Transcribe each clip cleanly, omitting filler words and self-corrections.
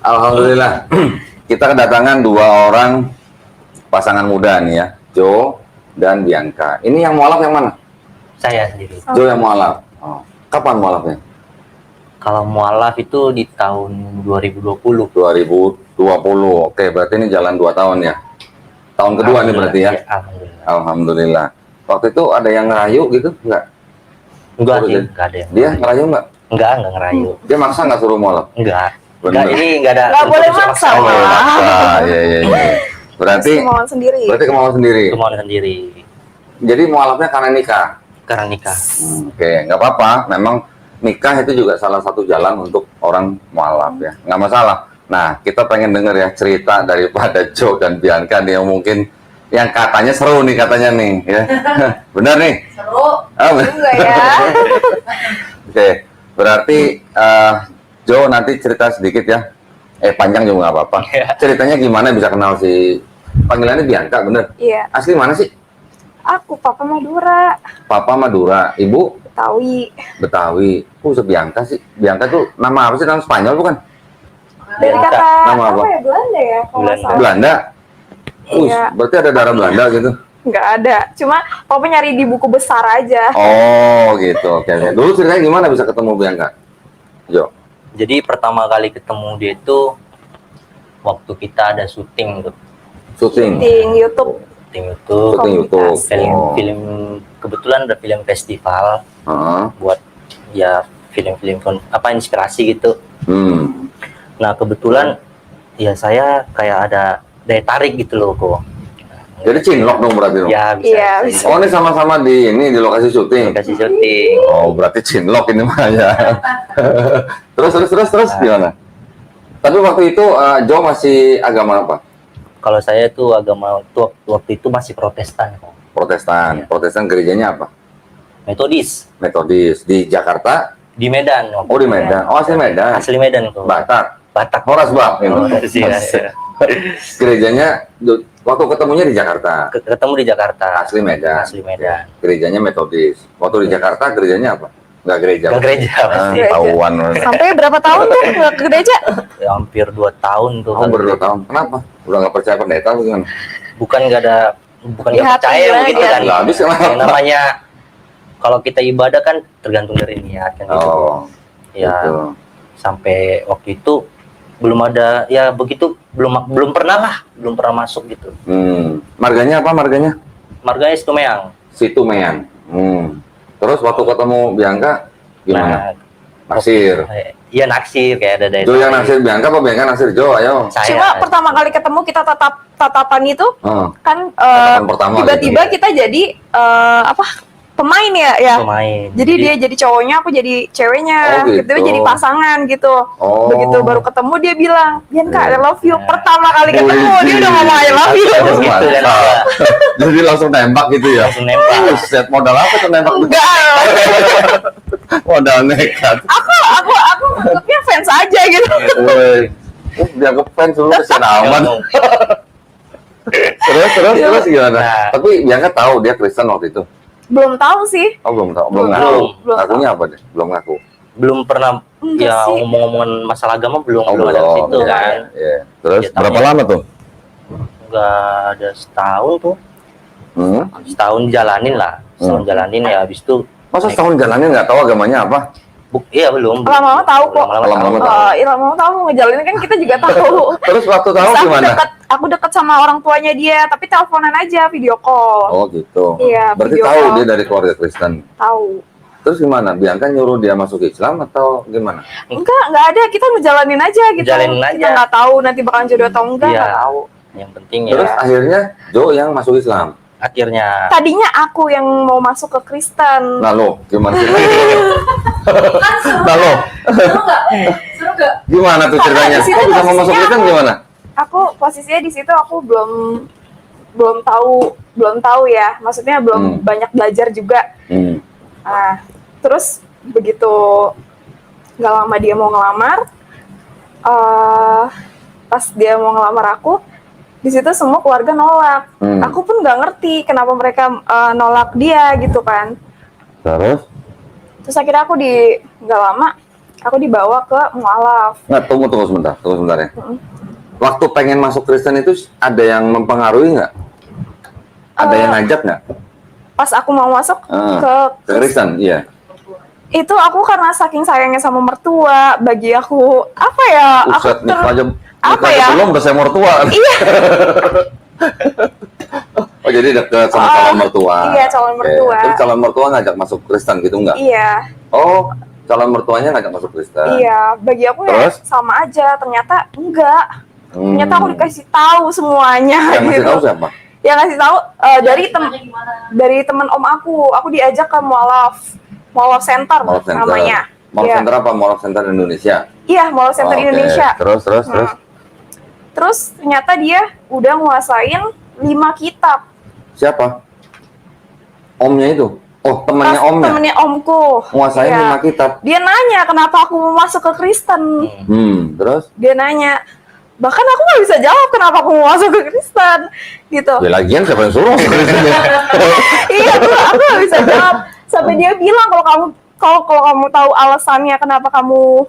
Alhamdulillah. Kita kedatangan dua orang pasangan muda nih ya, Joe dan Bianca. Ini yang mualaf yang mana? Saya sendiri. Joe yang mualaf. Oh. Kapan mualafnya? Kalau mualaf itu di tahun 2020. 2020. Oke, berarti ini jalan 2 tahun ya. Tahun kedua nih berarti ya. Alhamdulillah. Alhamdulillah. Waktu itu ada yang ngerayu gitu enggak? Enggak sih, enggak ada yang Dia ngerayu enggak? Enggak ngerayu. Dia maksa enggak suruh mualaf? Enggak. Bener. Enggak, ini enggak ada. Nggak boleh maksa. Oh, maksa. Iya. Berarti Kemauan sendiri. kemauan sendiri. Kemauan sendiri. Jadi mualafnya karena nikah. Karena nikah. Oke, nggak apa-apa. Memang nikah itu juga salah satu jalan untuk orang mualaf ya. Nggak masalah. Nah, kita pengen denger ya cerita daripada Joe dan Bianca nih yang mungkin yang katanya seru nih katanya nih ya. Benar nih? Seru. Enggak ya. Oke, berarti Joe nanti cerita sedikit ya. Panjang juga nggak apa-apa. Iya. Ceritanya gimana bisa kenal si panggilannya Bianca, bener? Iya. Asli mana sih? Aku Papa Madura, Papa Madura, Ibu Betawi. Betawi. Bianca sih. Bianca tuh nama apa sih? Nama Spanyol bukan? Dari Bianca. kata Nama apa? apa ya, Belanda ya kalau nggak Belanda. salah. Belanda. Iya. Berarti ada darah Belanda gitu. Nggak ada. Cuma Papa nyari di buku besar aja. Oh, gitu. Oke. Dulu ceritanya gimana bisa ketemu Bianca? Jo. Jadi pertama kali ketemu dia itu waktu kita ada syuting tuh. Syuting. Ting YouTube. Syuting YouTube. Syuting YouTube. Film kebetulan ada film festival Heeh. buat ya film-film inspirasi gitu. Nah kebetulan ya saya kayak ada daya tarik gitu loh kok. Jadi cinlok dong berarti dong. Ya bisa. Iya, bisa. Oh, ini sama-sama di lokasi syuting. Kasih syuting. Oh, berarti cinlok ini mah ya. terus gimana? Tapi waktu itu Jo masih agama apa? Kalau saya tuh agama waktu itu masih Protestan kok. Protestan. Iya. Protestan gerejanya apa? Metodis Metodis. Di Jakarta? di Medan. Oh, di Medan. Oh, asli Medan. Asli Medan kok. Batak. Batak. Horas Bang. Iya. Gerejanya waktu ketemunya di Jakarta. Ketemu di Jakarta. Asli Medan. Asli Medan. Gerejanya Metodis. Waktu di Jakarta gerejanya apa? Enggak gereja. Ke gereja pasti. Tahuan. Sampai berapa tahun tuh nggak ke gereja? Ya, hampir 2 tahun tuh. Oh, berdua tahun. Kenapa? Udah nggak percaya pendeta atau gimana? Bukan nggak Di hati percaya lah begitu dia. kan. Nggak habis kenapa? Yang namanya kalau kita ibadah kan tergantung dari niat kan gitu. Oh, Ya gitu. sampai waktu itu belum ada ya begitu belum pernah masuk gitu. Marganya apa marganya? Marganya Situmeang. Situmean. Terus waktu ketemu Bianca gimana? Nah, Naksir. iya naksir kayak ada dari Jo yang naksir Bianca apa Bianca naksir Jo? Ayo. saya. Cuma pertama kali ketemu kita tatapan itu Oh, kan Tatapan pertama tiba-tiba gitu. kita jadi pemain ya. Pemain. Jadi dia jadi cowoknya, aku jadi ceweknya. Oh, gitu. Kita jadi pasangan gitu. Oh. Begitu baru ketemu dia bilang, Bianca, I love you. Ya. Pertama kali ketemu Wih, dia udah ngomong I love you. Terus gitu kan. Mantap. Jadi langsung nembak gitu ya? Langsung nembak. Set modal apa tuh nembak? Enggak. Modal nekat. Aku anggapnya fans aja gitu. Woi, dia ngefans dulu kesian aman. Terus gimana? Nah. Tapi Bianca tahu dia Kristen waktu itu. Belum tahu sih. Oh, belum tahu, belum Belum ngaku. tahu, belum Ngakunya apa deh? Belum ngaku. Belum pernah Enggak ya sih. ngomong-ngomongan masalah agama belum Oh, ada di situ Iya, kan. iya. Terus Ya, berapa tahunya. lama tuh? Enggak ada setahun tuh. Setahun jalanin lah. Setahun jalanin ya habis itu Masa setahun jalanin nggak tahu agamanya apa? iya belum. Lama-lama tahu kok. Lama-lama tahu. Lama-lama tahu ngejalanin kan kita juga tahu. Terus waktu tahu Terus gimana? aku dekat sama orang tuanya dia, tapi teleponan aja, video call. Oh gitu. Iya, Berarti video tahu call. dia dari keluarga Kristen. Tahu. Terus gimana? Bianca nyuruh dia masuk Islam atau gimana? Enggak ada, kita ngejalanin aja gitu. Jalanin Kita aja. nggak tahu nanti bakalan jodoh atau enggak, Iya. nggak tahu. Yang penting Terus ya akhirnya Jo yang masuk Islam. akhirnya Tadinya aku yang mau masuk ke Kristen. Nah lo, gimana sih? Kan seru. Nah lo, Seru nggak? Seru nggak? gimana tuh ceritanya? di situ Kok bisa mau masuk posisinya Kristen aku- gimana? Aku posisinya di situ aku belum tahu ya. Maksudnya belum banyak belajar juga. Nah, terus begitu nggak lama dia mau ngelamar, pas dia mau ngelamar aku, di situ semua keluarga nolak. Aku pun nggak ngerti kenapa mereka nolak dia gitu kan. Terus? Terus akhirnya aku di nggak lama Aku dibawa ke mualaf. Nggak, tunggu sebentar ya. Waktu pengen masuk Kristen itu ada yang mempengaruhi nggak? Ada yang ngajak nggak? Pas aku mau masuk ke Kristen, iya. Itu aku karena saking sayangnya sama mertua, bagi aku apa ya? Ustaz, apa ya? Belum udah saya mertua. Iya. Oh jadi deket sama calon mertua. Iya, calon mertua. Terus calon mertua ngajak masuk Kristen gitu nggak? Iya. Oh, calon mertuanya ngajak masuk Kristen. Iya, bagi aku Terus? ya sama aja. Ternyata enggak. Ternyata aku dikasih tahu semuanya. Yang ngasih gitu. tahu siapa? Yang ngasih tahu dari teman om aku. Aku diajak ke mualaf center, Mall Center. namanya. Mall Iya. Center apa? Mall Center Indonesia. Iya, mualaf center Oke. Indonesia. Terus. Terus ternyata dia udah nguasain 5 kitab. Siapa? Omnya itu? Oh, temannya omnya? Temennya omku. Nguasain Iya. 5 kitab. Dia nanya kenapa aku mau masuk ke Kristen. Terus? Dia nanya. Bahkan aku nggak bisa jawab kenapa aku mau masuk ke Kristen. Gitu. Ya lagian siapa yang suruh masuk Kristen ya? Iya, aku nggak bisa jawab. Sampai dia bilang kalau kamu tahu alasannya kenapa kamu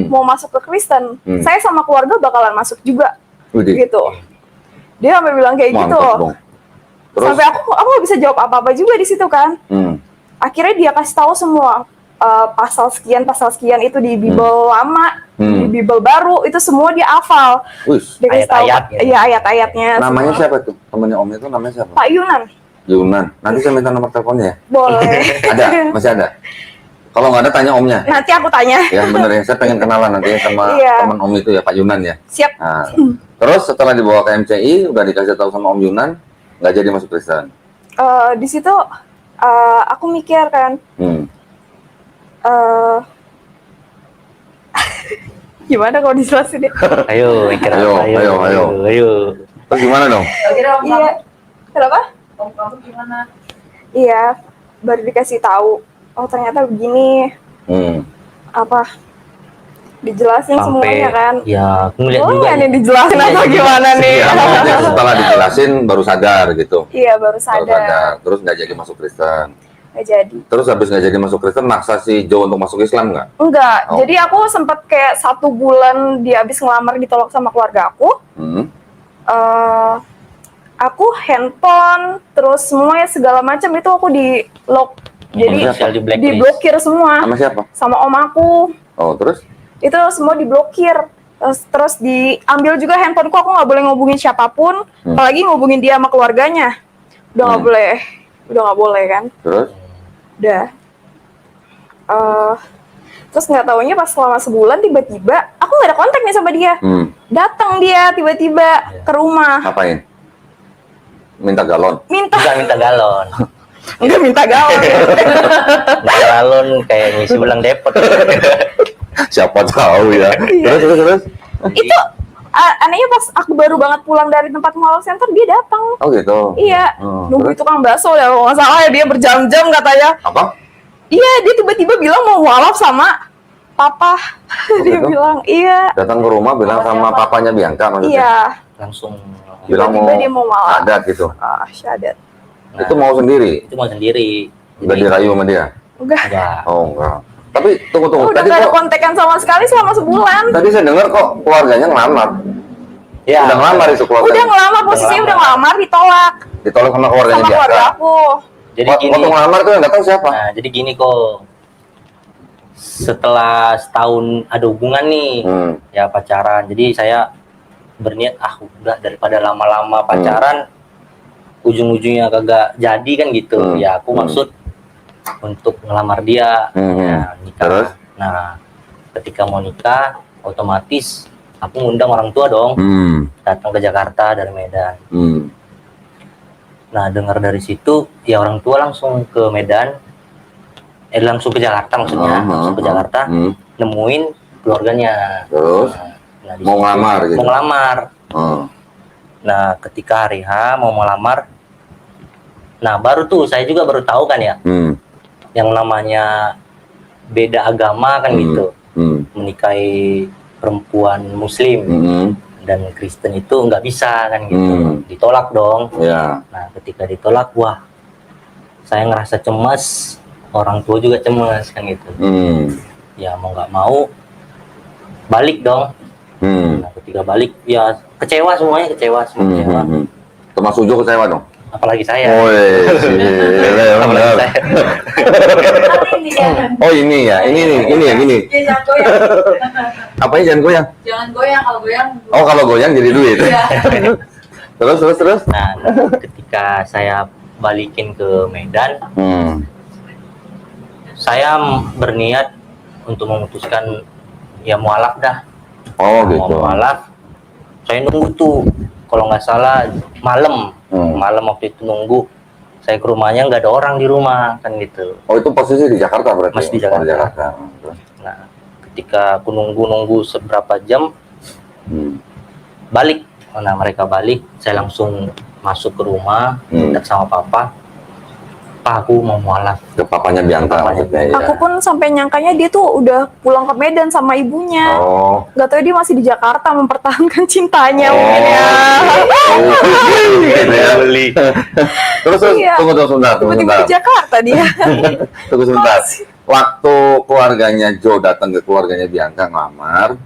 mau masuk ke Kristen, saya sama keluarga bakalan masuk juga. Widih. Gitu. Dia sampai bilang kayak gitu. Mantap dong. Terus? Sampai aku nggak bisa jawab apa-apa juga di situ kan. Akhirnya dia kasih tahu semua pasal sekian itu di Bible lama, di Bible baru itu semua dia hafal. Wih, Dia kasih tahu, Ayat-ayat gitu. iya ayat-ayatnya. namanya semua. siapa tuh? Temannya om itu namanya siapa? Pak Yunan. Yunan. Nanti saya minta nomor teleponnya ya. Boleh. Ada? Masih ada? Kalau nggak ada tanya omnya. Nanti aku tanya. Ya bener ya, saya pengen kenalan nanti sama Iya. teman om itu ya, Pak Yunan ya. Siap. Nah, terus setelah dibawa ke MCI, udah dikasih tahu sama Om Yunan, nggak jadi masuk Kristen. Di situ aku mikir kan, gimana kalau dijelasin deh? Ayo, mikir Ayo, apa? Ayo. Terus gimana dong? Kira-kira om Iya. Kenapa? kamu gimana? Iya, baru dikasih tahu. Oh ternyata begini. Apa? Dijelasin semuanya kan. Ya, aku ngeliat Oh juga. ya nih dijelasin apa gimana nih? Ya, maksudnya setelah dijelasin baru sadar gitu. Iya baru Baru sadar. Terus nggak jadi masuk Kristen. Nggak jadi. Terus habis nggak jadi masuk Kristen, maksa si Joe untuk masuk Islam nggak? Enggak. Oh. Jadi aku sempat kayak 1 bulan dia habis ngelamar ditolak sama keluarga aku. Aku handphone terus semuanya segala macam itu aku di lock. Jadi Di blacklist. diblokir semua Sama siapa? sama om aku. Oh, terus? Itu semua diblokir. Terus diambil juga handphoneku, aku nggak boleh ngubungin siapapun, apalagi ngubungin dia sama keluarganya. Udah nggak boleh kan. Terus? Udah. Terus nggak taunya pas selama sebulan tiba-tiba aku nggak ada kontak nih sama dia. Datang dia tiba-tiba ke rumah. Ngapain? Minta galon? Minta Minta galon. enggak minta gaul. Minta galon kayak ngisi ulang depot. Siapa tahu ya. Terus? Itu anehnya pas aku baru banget pulang dari tempat mall center dia datang. Oh gitu. Iya, nunggu Terus? tukang bakso ya kalau nggak salah ya dia berjam-jam katanya. Apa? Iya, dia tiba-tiba bilang mau mualaf sama papa. Dia gitu? bilang iya. Datang ke rumah bilang sama papanya Bianca maksudnya? Iya. Langsung Bilang Tiba-tiba dia mau mualaf. adat gitu. Syahadat. Itu mau sendiri? itu mau sendiri. Udah dirayu sama dia? Enggak. Oh enggak. Tapi tunggu. Udah Tadi gak ada kok, kontekan sama sekali selama sebulan. tadi saya dengar kok keluarganya ngelamar. Ya, Udah ngelamar itu keluarganya. Udah ngelamar, posisinya udah ngelamar, ditolak Ditolak sama keluarganya sama Bianca. keluarga aku. Jadi gini. Waktu ngelamar tuh yang datang siapa? Nah, jadi gini kok. Setelah setahun ada hubungan nih, ya pacaran. Jadi saya berniat udah daripada lama-lama pacaran ujung-ujungnya kagak jadi kan gitu. Ya aku maksud untuk ngelamar dia, ya, nikah. Terus? Nah, ketika mau nikah otomatis aku ngundang orang tua dong, datang ke Jakarta dari Medan. Nah, dengar dari situ ya orang tua langsung ke Medan, langsung ke Jakarta maksudnya, langsung ke Jakarta, nemuin keluarganya. Terus? Nah, di Mau situ, ngelamar gitu? Mau ngelamar. Oh. Nah, ketika hari H mau melamar, nah baru tuh saya juga baru tahu kan ya, yang namanya beda agama kan gitu, menikahi perempuan Muslim dan Kristen itu nggak bisa kan gitu, ditolak dong. Ya. Nah, ketika ditolak, wah, saya ngerasa cemas, orang tua juga cemas kan gitu. Ya mau nggak mau, balik dong. Hmm. Nah, ketika balik ya kecewa semuanya, kecewa semua kecewa. Termasuk Jo kecewa dong. Apalagi saya. Woi, Apalagi saya. Ini ya. Oh ini ya, ini nih, ini ya, gini. Jangan goyang. Apanya jangan goyang? Jangan goyang, kalau goyang. Oh kalau goyang jadi duit. Iya. Terus. Nah, ketika saya balikin ke Medan, saya berniat untuk memutuskan ya mualaf dah. Oh Mau gitu. mualaf, saya nunggu tuh, kalau nggak salah malam waktu itu nunggu. Saya ke rumahnya nggak ada orang di rumah kan gitu. Oh itu posisi di Jakarta berarti? Masih di Jakarta. Oh, di Jakarta. Nah, ketika aku nunggu seberapa jam, balik. Nah, mereka balik, saya langsung masuk ke rumah, minta sama papa. Pak, aku mau mualaf. Ke papanya Bianca maksudnya ya. Aku pun sampai nyangkanya dia tuh udah pulang ke Medan sama ibunya. Oh. Gak tau dia masih di Jakarta mempertahankan cintanya Oh. mungkin ya. Gitu ya. Beli. Terus Iya. tunggu sebentar. Tiba-tiba di Jakarta dia. Tunggu sebentar. Waktu keluarganya Jo datang ke keluarganya Bianca ngelamar,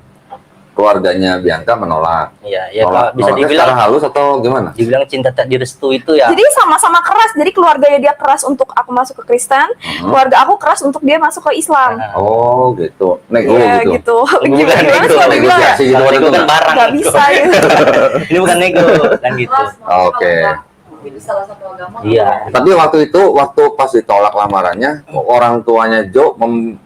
keluarganya Bianca menolak. Iya, ya kalau bisa Nolaknya dibilang secara halus atau gimana? dibilang cinta tak direstui itu ya. Jadi sama-sama keras. Jadi keluarganya dia keras untuk aku masuk ke Kristen, keluarga aku keras untuk dia masuk ke Islam. Oh gitu. Nego Iya gitu. gitu. Bukan Gimana nego, sih aku bilang ya? negosiasi gitu Kalau waktu nego itu kan nggak? barang. Gak bisa gitu. Ini bukan nego kan gitu. Keras, mau Oke. kalau nggak pilih salah satu agama. Iya. Tapi waktu itu, waktu pas ditolak lamarannya, orang tuanya Jo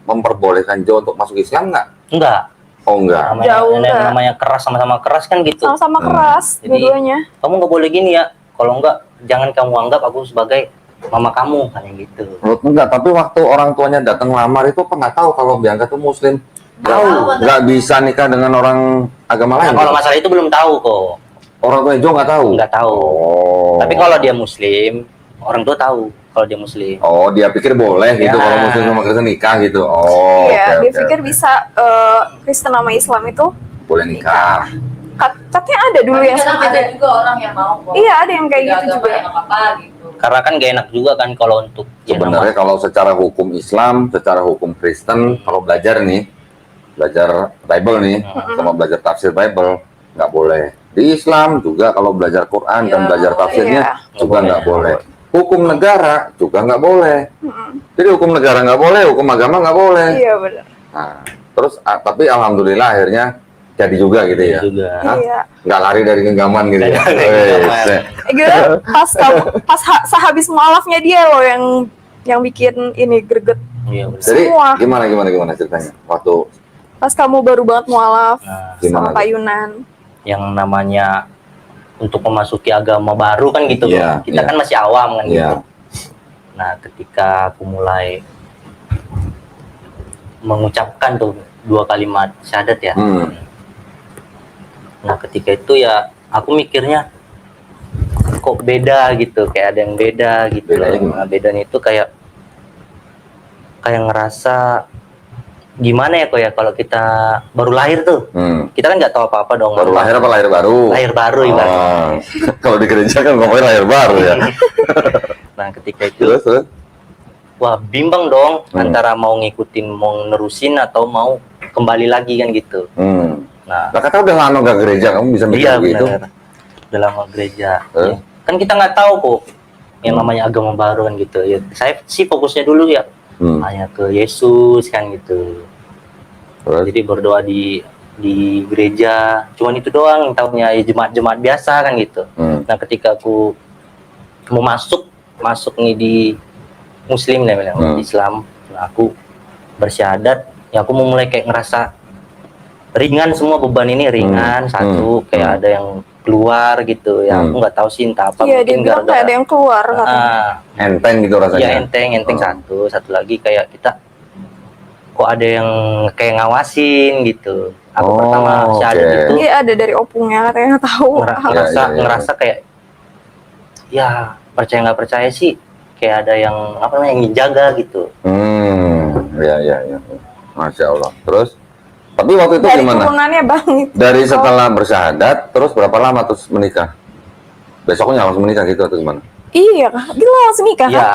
memperbolehkan Jo untuk masuk Islam nggak? Enggak. Oh enggak. Jauh enggak. Namanya keras sama-sama keras kan gitu. Sama-sama keras Jadi, dua-duanya. kamu nggak boleh gini ya. Kalau enggak, jangan kamu anggap aku sebagai mama kamu kan yang gitu. Enggak, tapi waktu orang tuanya datang lamar itu apa nggak tahu kalau Bianca tuh Muslim? Tahu. Nggak bisa nikah dengan orang agama Nah, lain. kalau gitu? masalah itu belum tahu kok. Orang tuanya Jo nggak tahu. Nggak tahu. Oh. Tapi kalau dia Muslim, orang tua tahu kalau dia Muslim. Oh, dia pikir boleh gitu Ya. kalau Muslim sama Kristen nikah gitu. Oh. Iya, oke, dia oke. pikir bisa Kristen sama Islam itu boleh nikah. katanya ada dulu Tapi yang kadang seperti ada itu. juga orang yang mau kok. Iya, ada yang kayak Beda gitu agama juga. ya nggak apa-apa gitu. Karena kan gak enak juga kan kalau untuk ya, Sebenarnya kalau secara hukum Islam, secara hukum Kristen, kalau belajar nih, belajar Bible nih, sama belajar tafsir Bible, nggak boleh. Di Islam juga kalau belajar Quran dan Iya, belajar tafsirnya iya. juga Nggak nggak boleh. boleh. Hukum negara juga nggak boleh. Jadi hukum negara nggak boleh, hukum agama nggak boleh. Iya benar. Nah, terus tapi alhamdulillah akhirnya jadi juga gitu ya. juga. Hah? Iya. Nggak lari dari genggaman gitu ya. Nggak lari dari genggaman. Wes. Gitu, sehabis mualafnya dia loh yang bikin ini greget. Iya, benar. Jadi Semua. gimana ceritanya waktu Pas kamu baru banget mualaf Nah, gimana? sama Pak Yunan. yang namanya untuk memasuki agama baru kan gitu Iya, loh. Kita iya. kan masih awam kan Iya. gitu. Nah, ketika aku mulai mengucapkan tuh 2 kalimat syahadat ya. Nah, ketika itu ya aku mikirnya kok beda gitu, kayak ada yang beda gitu. Bedanya loh. gimana? Nah, bedanya itu kayak ngerasa gimana ya kok ya kalau kita baru lahir tuh. Kita kan nggak tahu apa-apa dong. Baru lahir apa lahir baru? Lahir baru ibaratnya. Ah, kalau di gereja kan ngomongin lahir baru ya. Nah, ketika itu Terus? wah bimbang dong antara mau ngikutin, mau nerusin atau mau kembali lagi kan gitu. Nah, Lah kata udah lama gak gereja, kamu bisa mikir iya begitu? benar. Dalam gereja. Eh? Ya. Kan kita nggak tahu kok yang namanya agama baru kan gitu. Ya, saya sih fokusnya dulu ya hanya ke Yesus kan gitu. Terus? Jadi berdoa di gereja, cuman itu doang tahunya ya jemaat-jemaat biasa kan gitu. Nah, ketika aku mau masuk nih di Muslim lah bilang, Islam, nah, aku bersyahadat, ya aku mau mulai kayak ngerasa ringan, semua beban ini ringan satu, kayak ada yang keluar gitu ya. Aku nggak tahu sih entah apa, Iya, dia mungkin bilang kayak ada yang keluar katanya. Enteng gitu rasanya. ya enteng satu lagi kayak kita kok ada yang kayak ngawasin gitu. Aku Oh, pertama syahadat oke. itu Iya, ada dari opungnya katanya nggak tahu. ngerasa kayak ya percaya nggak percaya sih kayak ada yang apa namanya yang ngejaga gitu. Ya. Masya Allah. Terus? Tapi waktu itu Dari gimana? turunannya Bang. Dari setelah bersyahadat, terus berapa lama terus menikah? Besoknya langsung menikah gitu atau gimana? Iya, gila langsung nikah kan? Ya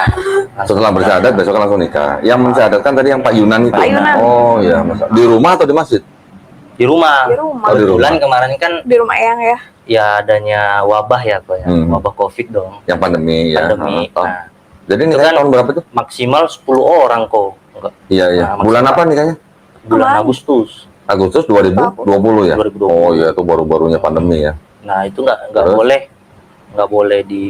Setelah bersyahadat, besoknya langsung nikah. Yang mensyahadatkan tadi yang Pak Yunan itu? Pak Yunan. Oh iya. Di rumah atau di masjid? Di rumah. Di rumah. Oh, di Kebetulan rumah. kemarin kan Di rumah Eyang ya. ya adanya wabah ya kok ya, wabah COVID dong. Yang pandemi ya. Pandemi. Ah. Nah, Jadi itu nikahnya kan tahun berapa tuh? maksimal 10 orang kok. Enggak, Iya iya. Nah, Bulan maksimal. apa nikahnya? bulan Aman. Agustus. Agustus 2020 ya? 2020. Oh iya, itu baru-barunya pandemi ya. Nah, itu nggak Terus? boleh di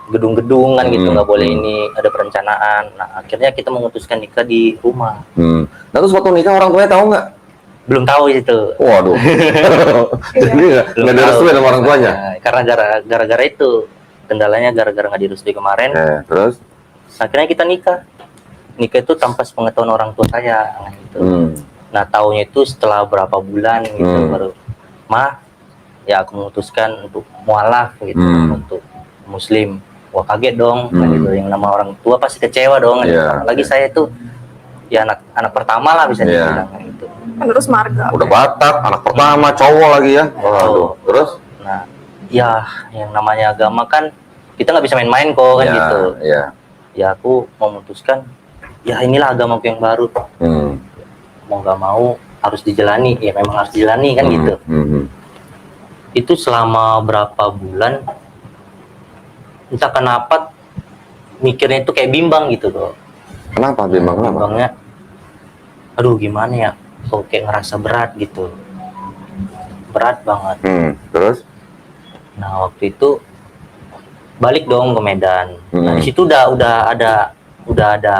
gedung-gedung kan gitu, nggak boleh Hmm. ini ada perencanaan. Nah, akhirnya kita memutuskan nikah di rumah. Nah terus waktu nikah orang tuanya tahu nggak? Belum tahu itu. Waduh. Jadi nggak direstui sama orang tuanya? Nah, karena gara-gara itu kendalanya gara-gara nggak direstui kemarin. Terus? Akhirnya kita nikah itu tanpa sepengetahuan orang tua saya gitu. Nah, tahunya itu setelah berapa bulan gitu baru, "Ma, ya aku memutuskan untuk mualaf gitu, untuk muslim." Wah, kaget dong gitu. Yang nama orang tua pasti kecewa dong gitu. Apalagi saya itu ya anak pertama lah bisa dibilang gitu. Penerus marga. Udah Batak, anak pertama, cowok lagi ya. Waduh. Terus? Nah, ya yang namanya agama kan kita nggak bisa main-main kok kan gitu. Iya. Ya aku memutuskan ya inilah agamaku yang baru. Mau nggak mau harus dijalani, ya memang harus dijalani kan gitu. Itu selama berapa bulan entah kenapa mikirnya itu kayak bimbang gitu loh. Kenapa bimbang? Bimbangnya aduh gimana ya, kok kayak ngerasa berat gitu, berat banget. Terus? Nah, waktu itu balik dong ke Medan. Nah, di situ udah ada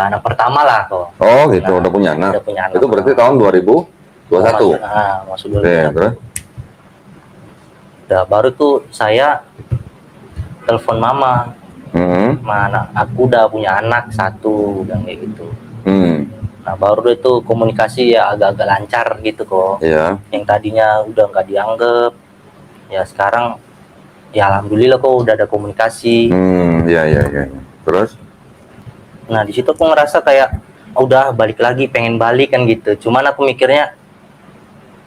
anak pertama lah kok. Oh gitu, Nah, udah punya anak. udah punya anak. Itu berarti tahun 2021. Masuk 2021. Terus? Udah baru tuh saya telepon mama. Mana aku udah punya anak satu, udah kayak gitu. Nah, baru itu komunikasi ya agak-agak lancar gitu kok. Iya. Yang tadinya udah nggak dianggap, ya sekarang ya alhamdulillah kok udah ada komunikasi. Iya. Terus? Nah, di situ aku ngerasa kayak udah balik lagi, pengen balik kan gitu. Cuman aku mikirnya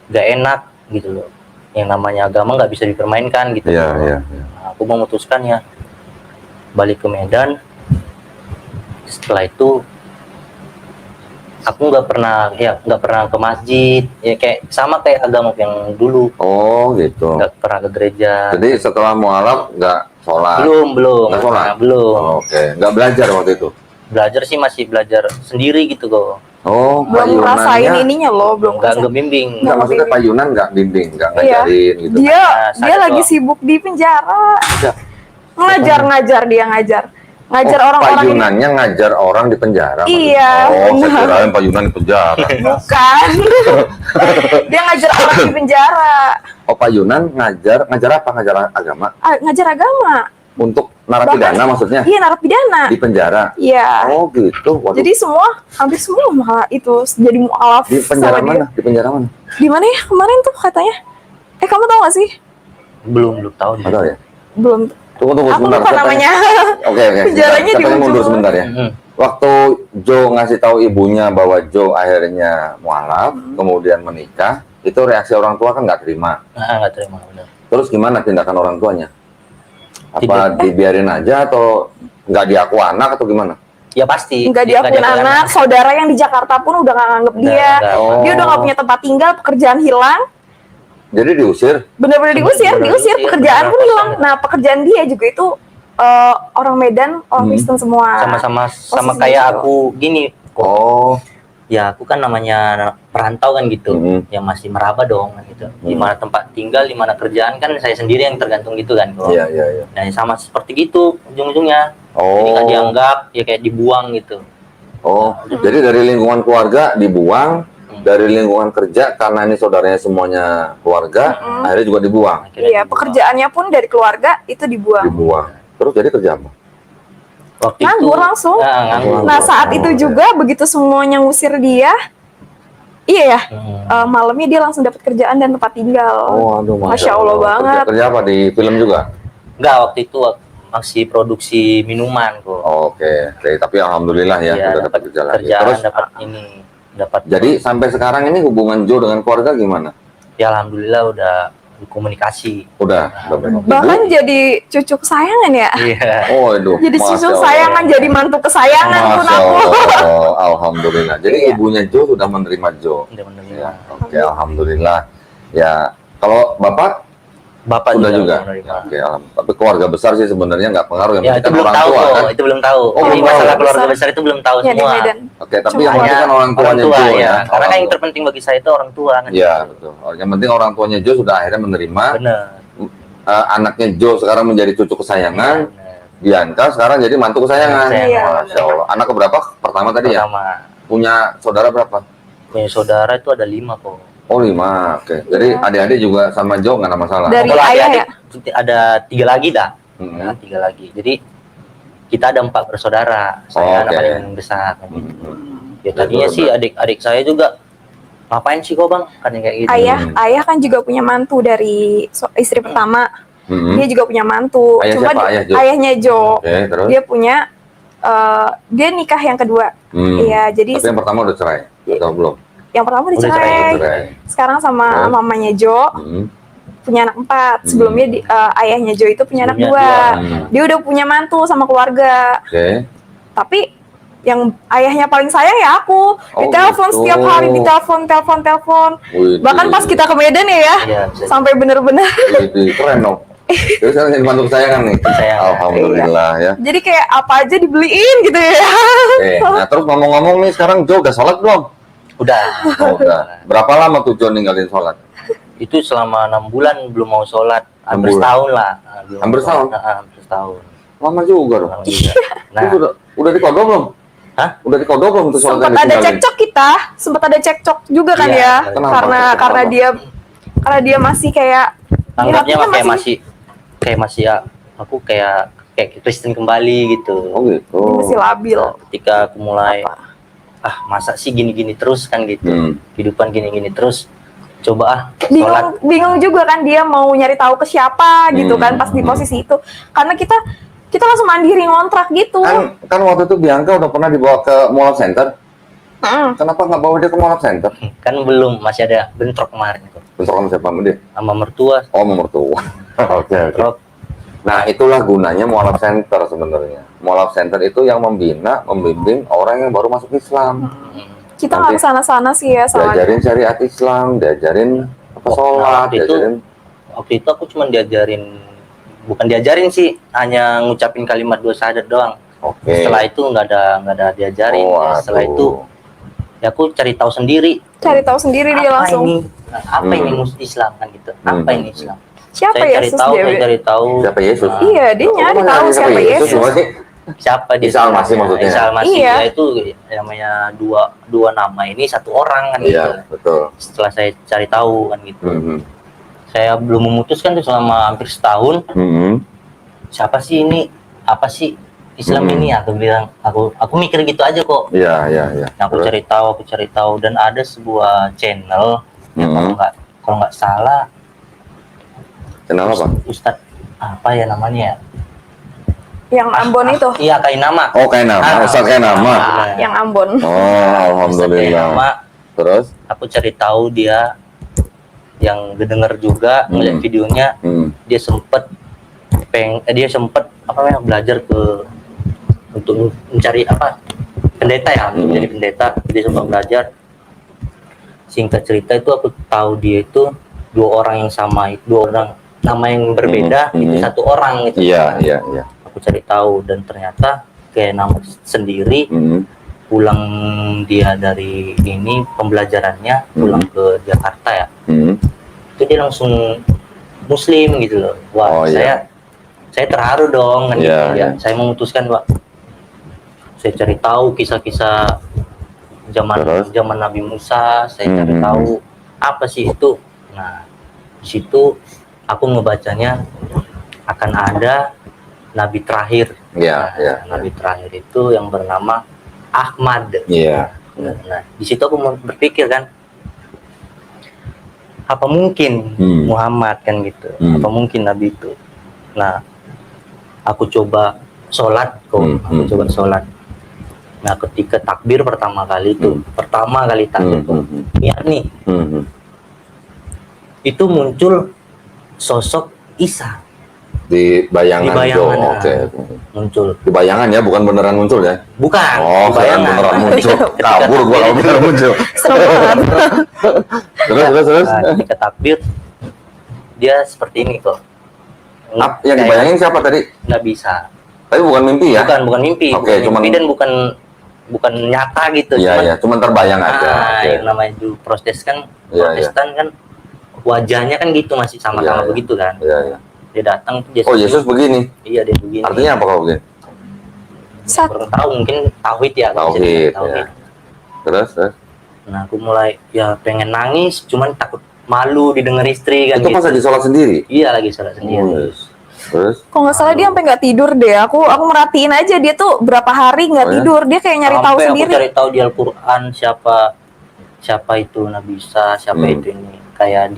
gak enak gitu loh. Yang namanya agama nggak bisa dipermainkan gitu. Iya. Nah, aku memutuskan ya balik ke Medan. Setelah itu aku nggak pernah ke masjid, ya kayak sama kayak agama yang dulu. Oh gitu. Nggak pernah ke gereja. Jadi setelah mualaf nggak sholat? Belum. Nggak sholat? Nah, belum. Oke. Nggak belajar waktu itu? Belajar sih masih belajar sendiri gitu kok. Oh, Belum ngerasain ininya loh, belum Nggak ngerasain. bimbing. Nggak, maksudnya Pak Yunan nggak bimbing, nggak ngajarin gitu? Dia Nah, dia saya lagi doang. sibuk di penjara. Udah. Ngajar dia ngajar Pak orang-orang ini. Yunannya ngajar orang di penjara? Iya, maksudnya? Oh, saya benar. kirain Pak Yunan di penjara. Bukan. Dia ngajar orang di penjara. Oh, Pak Yunan ngajar apa? Ngajar agama? Ngajar agama. Untuk narapidana maksudnya? Iya, narapidana. Di penjara? Iya. Oh gitu. Waduh. Jadi hampir semua malah itu jadi mualaf Di penjara sama mana? Di penjara mana? Di mana ya kemarin tuh katanya? Kamu tahu gak sih? Belum tahu. Nggak tahu ya? Belum. Tunggu Aku sebentar. lupa namanya. Oke. Penjaranya di Saya mundur ujung. sebentar ya. Waktu Joe ngasih tahu ibunya bahwa Joe akhirnya mualaf, kemudian menikah, itu reaksi orang tua kan nggak terima. Nggak terima benar. Terus gimana tindakan orang tuanya? Apa dibiarin aja atau nggak diaku anak atau gimana? Ya pasti. Nggak diakuin anak. Saudara yang di Jakarta pun udah nggak nganggep dia. Dia udah nggak punya tempat tinggal, pekerjaan hilang. Jadi diusir? Bener-bener diusir, Bener-bener pekerjaan diusir, pun hilang. bener. Nah, pekerjaan dia juga itu orang Medan, orang Kristen semua. Sama Posisinya kayak gitu. aku gini. Oh. Ya aku kan namanya perantau kan gitu, yang masih meraba dong kan gitu. Di mana tempat tinggal, di mana kerjaan kan saya sendiri yang tergantung gitu kan. Iya. Nah sama seperti gitu ujung-ujungnya. Oh. Jadi nggak dianggap, ya kayak dibuang gitu. Oh, jadi dari lingkungan keluarga dibuang, dari lingkungan kerja karena ini saudaranya semuanya keluarga, akhirnya juga dibuang. Akhirnya Iya, dibuang. pekerjaannya pun dari keluarga itu dibuang. Terus jadi kerja apa? Waktu Nganggur langsung. nganggur. Nah, saat itu juga begitu semuanya ngusir dia, iya ya, malamnya dia langsung dapat kerjaan dan tempat tinggal. Oh, aduh, Masya Allah banget. Kerja apa di film juga? Enggak, waktu itu masih produksi minuman kok. Oke. Tapi alhamdulillah ya, Iya, sudah dapat kerja lagi. kerjaan, Terus, dapat. jadi sampai sekarang ini hubungan Joe dengan keluarga gimana? Ya alhamdulillah udah komunikasi. Udah baik. Bahkan jadi cucu kesayangan ya. Iya. Oh, aduh. Jadi Masya cucu Allah. kesayangan, jadi mantu kesayangan pun Masya aku. Allah, alhamdulillah. Jadi Iya. ibunya Joe sudah menerima Joe. Udah menerima. Ya, oke, alhamdulillah. Ya, kalau bapak Bapak udah juga. menerima. Oke, tapi keluarga besar sih sebenarnya nggak pengaruh yang Ya penting itu kan belum orang tahu tua kok, kan. itu belum tahu. Oh, Jadi belum masalah tahu. keluarga besar itu belum tahu Ya di semua. Medan. Oke, tapi Cuma yang penting kan orang tuanya tua Jo ya. ya. Karena kan yang terpenting bagi saya itu orang tua kan. Iya, betul. Yang penting orang tuanya Jo sudah akhirnya menerima. Bener. Anaknya Jo sekarang menjadi cucu kesayangan. Bener. Bianca sekarang jadi mantu kesayangan. Iya. Masya Allah. Anak keberapa? Pertama tadi ya? Pertama, Punya saudara berapa? punya saudara itu ada 5 kok. Oh 5, oke. Jadi adik-adik juga sama Jo nggak ada masalah. Dari Kalau ayah adik-adik ada 3 lagi dah. Hmm. Ya, 3 lagi. Jadi kita ada 4 bersaudara. Saya anak Oke. paling besar. Hmm. Ya tadinya sih adik-adik saya juga ngapain sih kok bang? Kan kayak gitu. ayah kan juga punya mantu dari istri pertama. Hmm. Dia juga punya mantu. Ayah Cuma siapa? Ayah Jo? ayahnya Jo. Oke, terus? Dia punya dia nikah yang kedua. Hmm. Iya, jadi Tapi yang pertama udah cerai atau belum? yang pertama Udah cerai, dicerai. Cerai. Sekarang sama Oh. mamanya Jo Hmm. punya anak 4. Sebelumnya ayahnya Jo itu punya anak Sebelumnya 2. Hmm. Dia udah punya mantu sama keluarga. Oke. Tapi yang ayahnya paling sayang ya aku. Oh, Ditelepon gitu. setiap hari, telepon. Wih, Bahkan pas kita ke Medan ya, Iya, bisa. sampai bener-bener. keren dong. Terus sekarang jadi mantu kesayangan nih. Kesayangan. Alhamdulillah ya. Jadi kayak apa aja dibeliin gitu ya. Oke. Nah terus ngomong-ngomong nih sekarang Jo udah sholat belum? Udah. Oh, udah. Berapa lama tuh Jo ninggalin sholat? Itu selama 6 bulan belum mau sholat. 6 Hampir bulan. setahun lah. Belum Hampir mau sholat. setahun? Hampir setahun. Lama juga dong. Lama juga. Nah, Terus udah dikodok belum? Hah? Udah dikodok belum tuh sholat Sempat yang ada ditinggalin? cekcok kita, sempat ada cekcok juga kan Iya, ya. kenapa? Karena dia masih kayak anggapnya ya, kayak masih ya aku kayak Kristen kembali gitu. Oh gitu. masih labil. Ketika aku mulai masa sih gini-gini terus kan gitu. Kehidupan gini-gini terus. Coba sholat. Bingung juga kan dia mau nyari tahu ke siapa gitu kan pas di posisi itu. Karena kita langsung mandiri ngontrak gitu. Kan waktu itu Bianca udah pernah dibawa ke Mall of Center. Mm. Kenapa nggak bawa dia ke Mall of Center? Kan belum, masih ada bentrok kemarin itu. Bentrok sama siapa sama dia? Sama mertua. Oh, sama mertua. Oke. Bentrok. Nah, itulah gunanya Mualaf Center sebenarnya. Mualaf Center itu yang membimbing orang yang baru masuk Islam. Kita nggak kesana-sana sih ya sama Diajarin syariat Islam, diajarin sholat, Waktu itu aku cuma bukan diajarin sih, hanya ngucapin kalimat 2 syahadat doang. Oke. Setelah itu nggak ada diajarin. Oh, Setelah aduh. itu ya aku cari tahu sendiri. cari tahu sendiri dia langsung. Apa ini Islam kan gitu? Apa ini Islam? Siapa Saya Yesus saya dia? cari tahu. Siapa Yesus? Nah, Iya, dia nyari tahu siapa Yesus. Siapa sih? siapa dia? Isa Al-Masih maksudnya? Isa Al-Masih Iya. ya, itu namanya dua nama ini satu orang kan gitu. Iya, betul. Setelah saya cari tahu kan gitu. Mhm. Saya belum memutuskan tuh selama hampir setahun. Mhm. Siapa sih ini? Apa sih Islam ini? Aku bilang, aku mikir gitu aja kok. Iya, iya. Nah, aku cari tahu dan ada sebuah channel yang kalau nggak salah Kenapa, Pak? Ustadz apa ya namanya ya? Yang Ambon itu. Iya, Kainama. Oh, kayak nama. Ustaz kayak nama. Yang Ambon. Oh, Ustadz Kainama. alhamdulillah. Terus? Aku cari tahu dia yang denger juga ngeliat videonya, dia sempet belajar untuk mencari pendeta ya, menjadi pendeta. Dia sempat belajar. Singkat cerita itu aku tahu dia itu dua orang nama yang berbeda, itu satu orang gitu. Iya, iya, iya. Aku cari tahu dan ternyata kayak nama sendiri. Pulang dia dari ini pembelajarannya, pulang ke Jakarta ya. Itu dia langsung Muslim gitu loh. Wah, saya terharu dong kan gitu ya. Saya memutuskan, Pak. Saya cari tahu kisah-kisah zaman Nabi Musa, saya cari tahu apa sih itu. Nah, di situ aku ngebacanya akan ada nabi terakhir. Nabi terakhir itu yang bernama Ahmad. Iya. Nah, di situ aku berpikir kan, apa mungkin Muhammad kan gitu? Apa mungkin Nabi itu? Nah, aku coba sholat Nah, ketika takbir pertama kali takbir niat nih, itu muncul sosok Isa. Di bayangan, Di bayangan, Jo. Oke. muncul. Di bayangan ya, bukan beneran muncul ya? Bukan, Oh, di bayangan. beneran muncul. Kabur gua kalau beneran muncul. Serem banget. Terus. Nah, ketika takbir dia seperti ini kok. Yang dibayangin siapa tadi? Nggak bisa. Tapi bukan mimpi ya? Bukan mimpi. Oke, bukan mimpi dan bukan nyata gitu. Iya, cuman terbayang aja. Oke. Yang namanya dulu Protestan Iya, kan wajahnya kan gitu masih sama-sama Iya, iya. begitu kan. Iya. Dia datang tuh Oh, Yesus begini. Iya, dia begini. Artinya apa kalau begini? Kurang tahu, mungkin tauhid ya. kalau bisa Tauhid, dibilang ya. Terus. Nah, aku mulai ya pengen nangis, cuman takut malu didengar istri kan Itu pas gitu. lagi sholat sendiri? Iya, lagi sholat sendiri. Terus? Kalau nggak salah dia sampai nggak tidur deh. Aku merhatiin aja dia tuh berapa hari nggak Oh, ya? tidur. Dia kayak nyari tahu Sampai sendiri. aku cari tahu di Al-Quran siapa itu Nabi Isa, siapa itu ini, kayak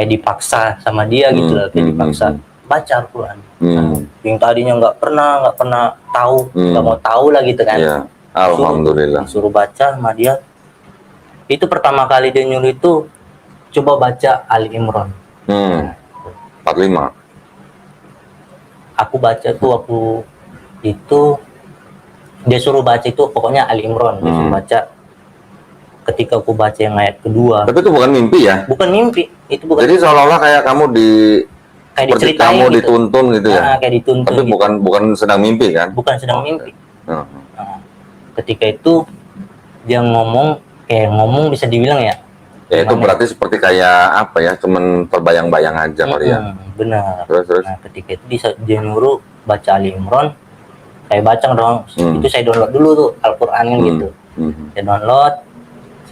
dipaksa sama dia gitu loh, kayak dipaksa baca Al-Quran. Nah, yang tadinya nggak pernah tahu, nggak mau tahu lah gitu kan. Iya. Alhamdulillah. Disuruh baca sama dia. Itu pertama kali dia nyuruh itu coba baca Ali Imran. 45. Aku baca tuh waktu itu dia suruh baca itu pokoknya Ali Imran, dia suruh baca. Ketika aku baca yang ayat kedua, Tapi itu bukan mimpi ya? bukan mimpi, itu bukan. Jadi seolah-olah kayak kamu kayak seperti diceritain kamu gitu. dituntun gitu ya? Kayak dituntun. Tapi gitu. bukan sedang mimpi kan? Bukan sedang mimpi. Heeh. Nah, ketika itu dia ngomong bisa dibilang ya. Ya itu Gimana? berarti seperti kayak apa ya? Cuman terbayang-bayang aja kali ya. Benar. Terus. Nah, ketika itu dia nyuruh baca Ali Imran, saya baca dong. Itu saya download dulu tuh Al-Qur'an kan gitu. Saya download,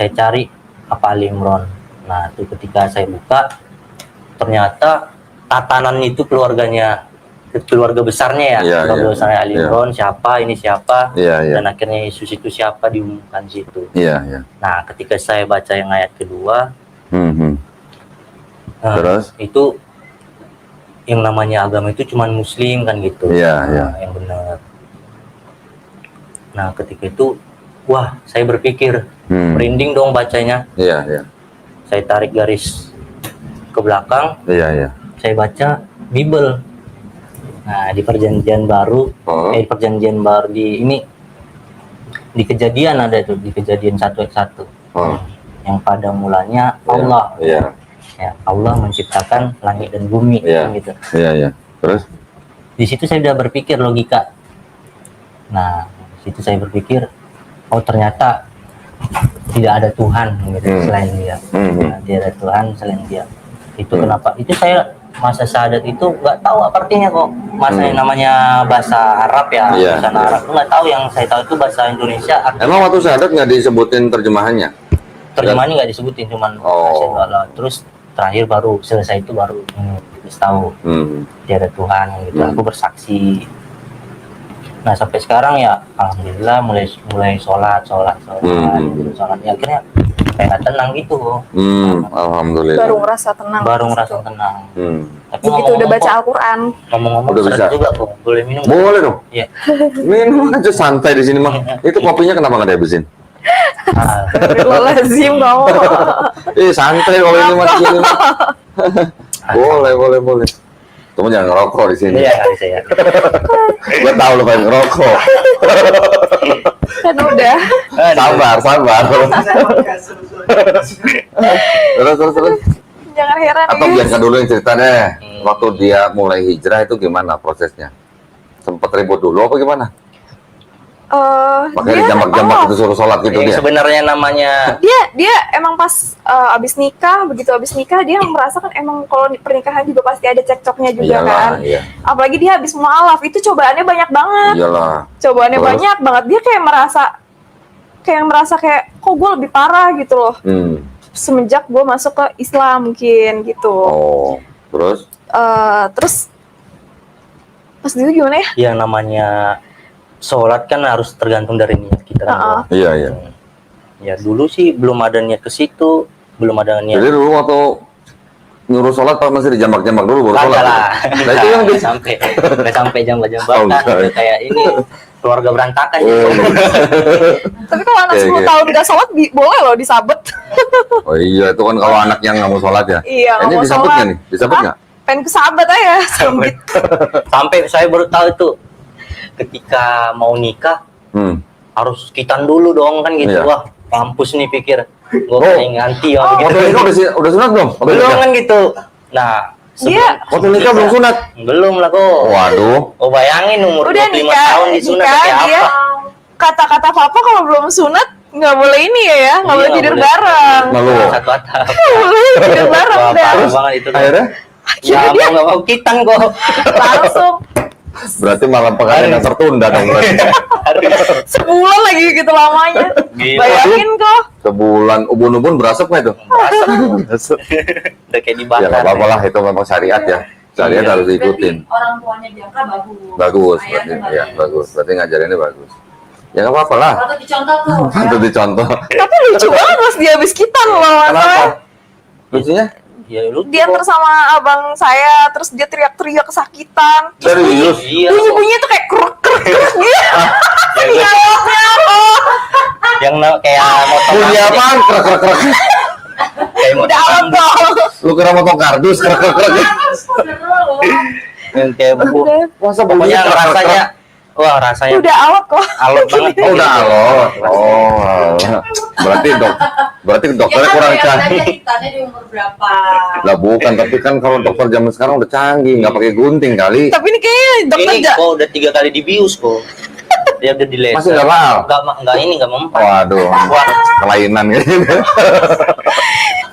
saya cari apa Ali Imran. Nah, itu ketika saya buka, ternyata tatanan itu keluarga besarnya ya, Iya, keluarga iya, besarnya Ali iya. Imran, ini siapa, Iya. dan akhirnya Yesus itu siapa diumumkan di situ. Iya. Nah, ketika saya baca yang ayat kedua, nah, Terus? itu yang namanya agama itu cuman Muslim kan gitu. Iya. Yang benar. Nah, ketika itu, wah, saya berpikir, merinding dong bacanya. Iya. Saya tarik garis ke belakang, Iya. saya baca Bible. Nah, di perjanjian baru, di perjanjian baru di kejadian ada tuh, di kejadian 1 ayat 1. Yang pada mulanya Allah. Iya. Ya, Allah menciptakan langit dan bumi gitu. Iya. Terus? Di situ saya udah berpikir logika. Nah, di situ saya berpikir, oh ternyata tidak ada Tuhan gitu selain Dia. Nah, tidak ada Tuhan selain Dia. Itu kenapa? Itu saya masa syahadat itu nggak tahu apa artinya kok. Masa yang namanya bahasa Arab ya, bahasa Arab itu nggak tahu. Yang saya tahu itu bahasa Indonesia. Emang waktu syahadat nggak disebutin terjemahannya? Terjemahannya nggak disebutin, cuman asyhadu alla. Terus terakhir baru selesai itu baru dikasih tahu tiada Tuhan gitu. Aku bersaksi. Nah, sampai sekarang ya alhamdulillah mulai sholat gitu. Sholat ya akhirnya kayak tenang gitu. Alhamdulillah. Baru ngerasa tenang. Tapi Begitu udah baca Al-Quran. ngomong-ngomong Udah seret bisa. juga kok. Boleh minum? Boleh dong. Iya. Minum aja santai di sini mah. Itu kopinya kenapa nggak dihabisin? Lazim kamu. Santai kalau ini mas gini mah. Boleh. Kamu jangan ngerokok di sini. Iya kali saya. Gue tahu lo pengen ngerokok. Kan udah. Sabar. Terus. Jangan heran Atau ya. Bianca dulu yang cerita deh. Waktu dia mulai hijrah itu gimana prosesnya? Sempet ribut dulu apa gimana? Makanya dijambak-jambak itu suruh sholat gitu dia. Sebenarnya namanya Dia emang pas abis nikah, begitu abis nikah dia merasakan emang kalau di pernikahan juga pasti ada cekcoknya juga kan. Iya. Apalagi dia habis mualaf itu cobaannya banyak banget. Iyalah. Cobaannya Terus? banyak banget. Dia kayak merasa kayak kok gue lebih parah gitu loh. Semenjak gue masuk ke Islam mungkin gitu. Oh, terus? Terus pas dulu gimana ya? yang namanya sholat kan harus tergantung dari niat kita kan. Iya. Ya dulu sih belum ada niat ke situ, belum ada niat. Jadi dulu waktu nyuruh sholat pas masih dijambak-jambak dulu baru sholat. lah. Nah itu yang Nggak sampai jambak-jambakan gitu, kayak ini keluarga berantakan gitu. Tapi kalau anak 10 Oke. tahun nggak sholat boleh loh disabet. Oh iya, itu kan kalau anak yang nggak mau sholat ya. Iya, nggak Ini mau disabut sholat. nggak nih? Disabut nggak? pengen ke sahabat aja sambit. Sampai saya baru tahu itu ketika mau nikah harus kitan dulu dong kan gitu. Iya. Wah, kampus nih pikir. Gue Oh. pengen nganti Waktu gitu. nikah udah sunat belum? Waktu Belum nikah? kan gitu. Nah, Dia Waktu nikah belum sunat? belum lah kok. Waduh. Oh bayangin umur Udah 25 nikah, tahun disunat nikah, kayak dia apa? kata-kata papa kalau belum sunat nggak boleh ini ya, nggak Iya, boleh nggak tidur boleh. bareng. Lalu Satu atap. Nggak boleh tidur bareng Wah, dah. parah banget itu. akhirnya Ya, nggak mau kitan kok. Langsung berarti malam pengantin yang tertunda dong berarti. sebulan lagi gitu lamanya. Gila. Bayangin kok. Sebulan ubun-ubun berasap nggak itu? Udah kayak Ya dibakar. nggak apa-apa lah, itu memang syariat ya. Syariat Iya. harus diikutin. Berarti orang tuanya Bianca bagus. Bagus, Ayahnya berarti ya bagus. bagus. Berarti ngajarinnya bagus. Ya nggak apa-apa lah. Patut dicontoh tuh. Itu dicontoh. Tapi lucu banget pas dia habis kitan loh masalahnya. Kenapa? Lucunya? Ya lu Dia antar sama abang saya, terus dia teriak-teriak kesakitan. Serius? Iya. Bunyi-bunyinya tuh kayak kruk-kruk gitu. Ya, yang kayak motor Bunyi apaan? Krek-krek-krek. kayak motor Udah alam dong. Lu kira motong kardus? Krek-krek-krek. yang kayak Udah. Masa pokoknya bunyinya krek-krek-krek? rasanya wah rasanya Udah alot kok. alot banget. Oh udah alot. Oh, alah. berarti dokternya kurang canggih. Hitannya di umur berapa? Lah bukan, tapi kan kalau dokter zaman sekarang udah canggih, nggak pakai gunting kali. Tapi ini kayaknya dokter Ini kok udah 3 kali dibius kok. Dia udah di laser. Masih nggak mahal? Nggak ini nggak mempan. Waduh, kelainan kayaknya.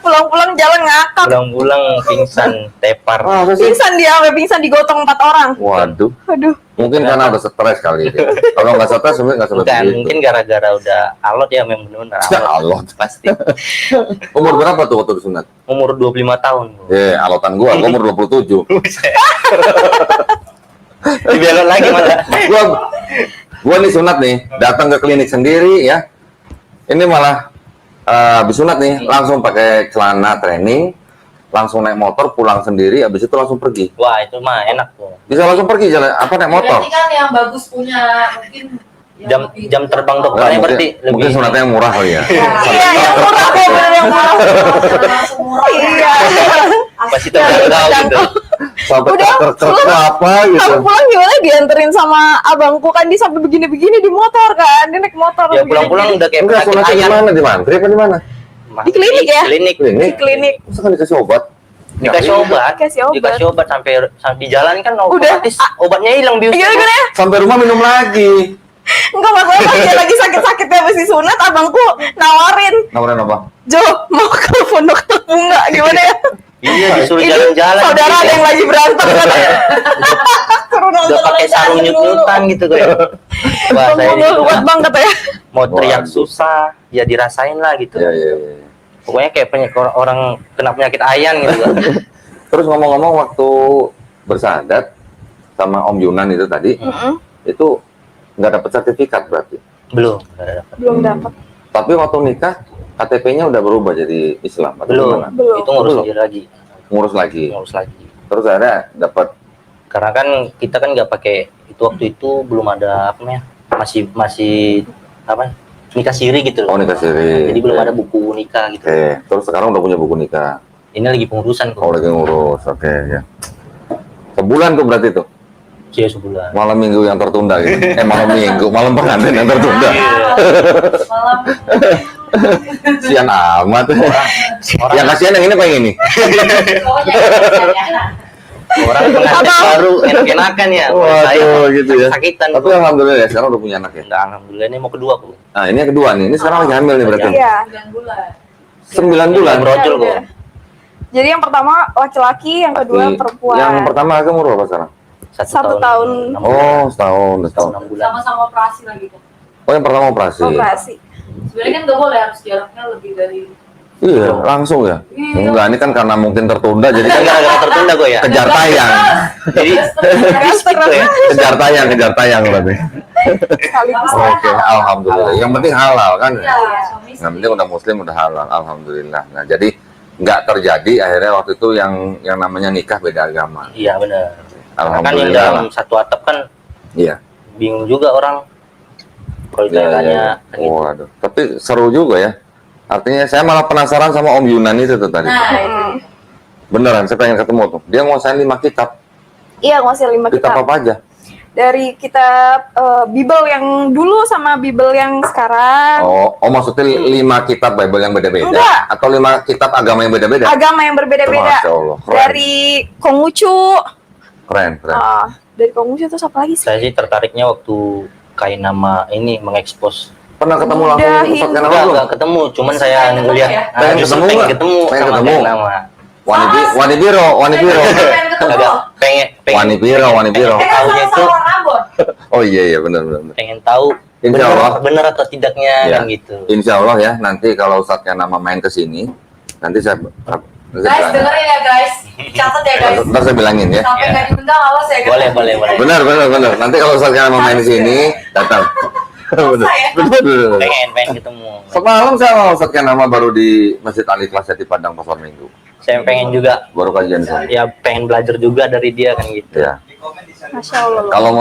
pulang-pulang jalan ngakak. Pulang-pulang pingsan tepar. Pingsan dia, sampai pingsan digotong 4 orang. Waduh, Aduh. mungkin karena udah stres kali dia. Kalau nggak stres sebenarnya nggak seperti Bukan, itu. mungkin gara-gara udah alot ya memang benar Ya, alot. pasti. Umur berapa tuh waktu disunat? Umur 25 tahun. Bu. Alotan gua umur 27. Dibelot lagi malah. Gua nih sunat nih, datang ke klinik sendiri ya. Ini malah habis sunat nih, langsung pakai celana training, langsung naik motor, pulang sendiri, habis itu langsung pergi. Wah, itu mah enak tuh. Bisa langsung pergi jalan apa naik motor? Berarti kan yang bagus punya mungkin yang lebih- Jam terbang Enggak, dokternya mungkin, berarti lebih. mungkin sunatnya yang murah kali ya. Iya, yang murah kok, bener yang murah. Langsung murah. Iya. Pasti terjangkau gitu. Sampai Udah, krek-krek apa gitu. Kamu pulang gimana dianterin sama abangku kan dia sampai begini-begini di motor kan. Dia naik motor. Ya begini-begini. pulang-pulang udah kayak Enggak, penyakit sunatnya di ayam. mana? Di mana? Apa di mana? Di klinik ya? Klinik. Klinik. Di klinik. Masa kan dikasih obat? Dikasih obat. Dikasih obat. Dikasih obat sampai di jalan kan Udah. otomatis obatnya hilang bius. Gimana ya? Sampai rumah minum lagi. Enggak masalah pas dia lagi sakit-sakitnya habis disunat abangku nawarin, Nawarin apa? Jo mau ke pondok bunga gimana ya? Iya, disuruh Ini jalan-jalan. saudara ada yang lagi berantem katanya. Suruh Udah nonton pakai jalan sarung dulu. nyut-nyutan gitu kan. Wah, saya Bang, disuruh kuat bang katanya. mau teriak Waduh. susah, ya dirasain lah gitu. Iya, iya, iya. Pokoknya kayak orang kena penyakit ayan gitu kan. Terus ngomong-ngomong waktu bersahadat sama Om Yunan itu tadi, itu nggak dapat sertifikat berarti. Belum, nggak ada dapat. Belum dapat. Tapi waktu nikah KTP-nya udah berubah jadi Islam atau Belum. gimana? Belum. Itu ngurus Belum. sendiri lagi. Ngurus lagi. Ngurus lagi. Terus akhirnya dapat Karena kan kita kan nggak pakai itu waktu itu belum ada apa namanya? Masih apa? Nikah siri gitu oh loh. nikah siri. Jadi belum Oke. ada buku nikah gitu. Oke. Terus sekarang udah punya buku nikah. Ini lagi pengurusan Oh kok. lagi ngurus. Oke ya. Sebulan tuh berarti tuh. Iya sebulan. Malam minggu yang tertunda gitu. Malam minggu, malam pengantin yang tertunda. Malam Sian amat. Orang Yang kasihan yang ini apa yang ini? pokoknya ya. orang pengantin baru enak-enakan ya. Waduh, gitu ya. Sakitan. Tapi alhamdulillah ya sekarang udah punya anak ya. Enggak, alhamdulillah ini mau kedua kok. Nah ini yang kedua nih. Ini sekarang lagi hamil nih berarti. Iya. 9 bulan. 9 bulan. Brojol kok. Iya. Jadi yang pertama laki-laki, yang kedua Laki. perempuan. Yang pertama kamu umur berapa sekarang? Satu tahun. 6 bulan. Oh setahun. Setahun 6 bulan. Sama-sama operasi lagi kok. Oh yang pertama operasi. Operasi. Sebenarnya kan nggak boleh, harus jaraknya lebih dari Iya langsung ya. Iya. Enggak ini kan karena mungkin tertunda jadi Kan kan gara-gara tertunda kok ya. kejar tayang. Jadi Hashtag gitu ya. Kejar tayang berarti. sekaligus. Oke, alhamdulillah. Yang penting halal kan. ya, suami Yang penting udah muslim udah halal, alhamdulillah. Nah jadi nggak terjadi akhirnya waktu itu yang namanya nikah beda agama. Iya benar. Kan yang Alhamdulillah. dalam satu atap kan Iya. bingung juga orang. Kalau Iya, ditanya iya. kan gitu. Waduh. Tapi seru juga ya. Artinya saya malah penasaran sama Om Yunan itu tuh tadi. Nah, itu. Beneran, saya pengen ketemu tuh. Dia nguasain 5 kitab. Iya, nguasain 5 Kitab kitab. apa aja? Dari kitab Bible yang dulu sama Bible yang sekarang. Oh, maksudnya 5 kitab Bible yang beda-beda? Enggak. Atau 5 kitab agama yang beda-beda? Agama yang berbeda-beda. Masya Allah, keren. Dari Konghucu. Keren. Dari Konghucu terus apa lagi sih? Saya sih tertariknya waktu kain nama ini mengekspos. Pernah ketemu Udah, langsung Ustadz Kenapa belum? Enggak ketemu, cuman saya Pengen ketemu ngeliat ya? Pengen justru ketemu pengen nggak? ketemu Pengen sama ketemu? kain nama. Wani Biro. Pengen ketemu. Agak pengen Wani Biro. pengen tahunya itu Sama Ambon. Oh iya benar. pengen tahu Insya Allah. bener atau tidaknya Ya. kan gitu. Insya Allah ya, nanti kalau Ustadz Kenapa main ke sini, nanti saya Guys, dengerin ya guys. Catat ya guys. ntar saya bilangin ya. Sampai nggak diundang awas ya guys. Boleh. Benar. Nanti kalau Ustadz Kenapa main ke sini, datang. Benar. Pengen ketemu. Semalam saya sama Ustadz Kenapa baru di Masjid Al Ikhlas di Padang Pasar Minggu. Saya pengen juga Baru kajian sana. ya pengen belajar juga dari dia kan gitu. Ya. Masya Allah. Kalau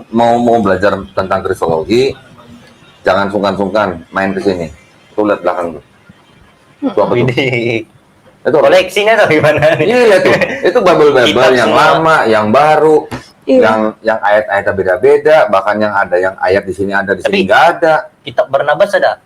mau belajar tentang kristologi, jangan sungkan-sungkan main ke sini. Tuh lihat belakang tuh. Itu apa tuh? Widih. Itu apa? Koleksinya tuh gimana nih? Iya tuh. Itu Bible Kitab yang semua. lama, yang baru, Iya. yang ayat-ayatnya beda-beda, bahkan yang ada yang ayat di sini ada di sini Tapi- nggak ada. Kitab Barnabas ada.